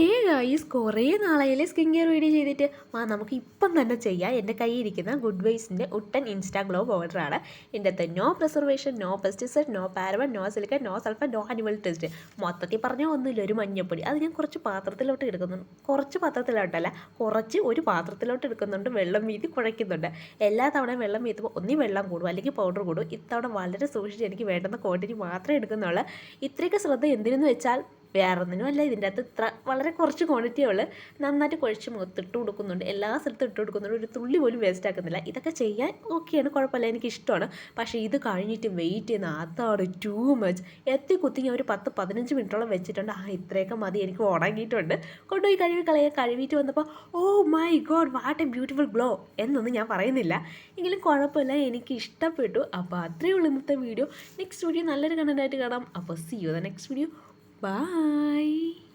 Hey guys, കുറേ നാളായാലേ skin care video ചെയ്തിട്ട് നമുക്ക് ഇപ്പം തന്നെ ചെയ്യാം. എൻ്റെ കയ്യിൽ ഇരിക്കുന്ന ഗുഡ് വൈസിൻ്റെ ഉട്ടൻ ഇൻസ്റ്റാ ഗ്ലോ പൗഡറാണ്. ഇതിൻ്റെ അകത്ത് no preservation, no pesticide, no paraben, no silicone, no sulphur, no animal test. മൊത്തത്തിൽ പറഞ്ഞാൽ ഒന്നുമില്ല, ഒരു മഞ്ഞപ്പൊടി. അത് ഞാൻ കുറച്ച് പാത്രത്തിലോട്ട് എടുക്കുന്നുണ്ട്. ഒരു പാത്രത്തിലോട്ട് എടുക്കുന്നുണ്ട്. വെള്ളം വീതി കുഴയ്ക്കുന്നുണ്ട്. എല്ലാ തവണയും വെള്ളം വീത്തുമ്പോൾ ഒന്നി വെള്ളം കൂടും, അല്ലെങ്കിൽ പൗഡർ കൂടും. ഇത്തവണ വളരെ സൂക്ഷിച്ച് എനിക്ക് വേണ്ടുന്ന ക്വാണ്ടിറ്റി മാത്രമേ എടുക്കുന്നുള്ളൂ. ഇത്രയൊക്കെ ശ്രദ്ധ എന്തിനെന്ന് വെച്ചാൽ വേറൊന്നിനും അല്ല. ഇതിൻ്റെ അകത്ത് വളരെ കുറച്ച് ക്വാണ്ടിറ്റിയുള്ളൂ. നന്നായിട്ട് കുഴച്ച് മുഖത്തിട്ട് കൊടുക്കുന്നുണ്ട്, എല്ലാ സ്ഥലത്തും ഇട്ട് കൊടുക്കുന്നുണ്ട്. ഒരു തുള്ളി പോലും വേസ്റ്റ് ആക്കുന്നില്ല. ഇതൊക്കെ ചെയ്യാൻ ഓക്കെയാണ്, കുഴപ്പമില്ല, എനിക്കിഷ്ടമാണ്. പക്ഷേ ഇത് കഴിഞ്ഞിട്ട് വെയിറ്റ് ചെയ്യുന്ന അതാണ് ടൂ മച്ച്. കുത്തി ഞാൻ ഒരു 10-15 മിനിറ്റോളം വെച്ചിട്ടുണ്ട്. ഇത്രയൊക്കെ മതി, എനിക്ക് ഉണങ്ങിയിട്ടുണ്ട്. കൊണ്ടുപോയി കഴുകിയിട്ട് വന്നപ്പോൾ oh my God, what a beautiful glow എന്നൊന്നും ഞാൻ പറയുന്നില്ല. എങ്കിലും കുഴപ്പമില്ല, എനിക്ക് ഇഷ്ടപ്പെട്ടു. അപ്പോൾ അത്രയേ ഉള്ളൂ ഇന്നത്തെ വീഡിയോ. നെക്സ്റ്റ് വീഡിയോ നല്ലൊരു കണ്ടൻറ്റായിട്ട് കാണാം. അപ്പോൾ see you the next video. Bye.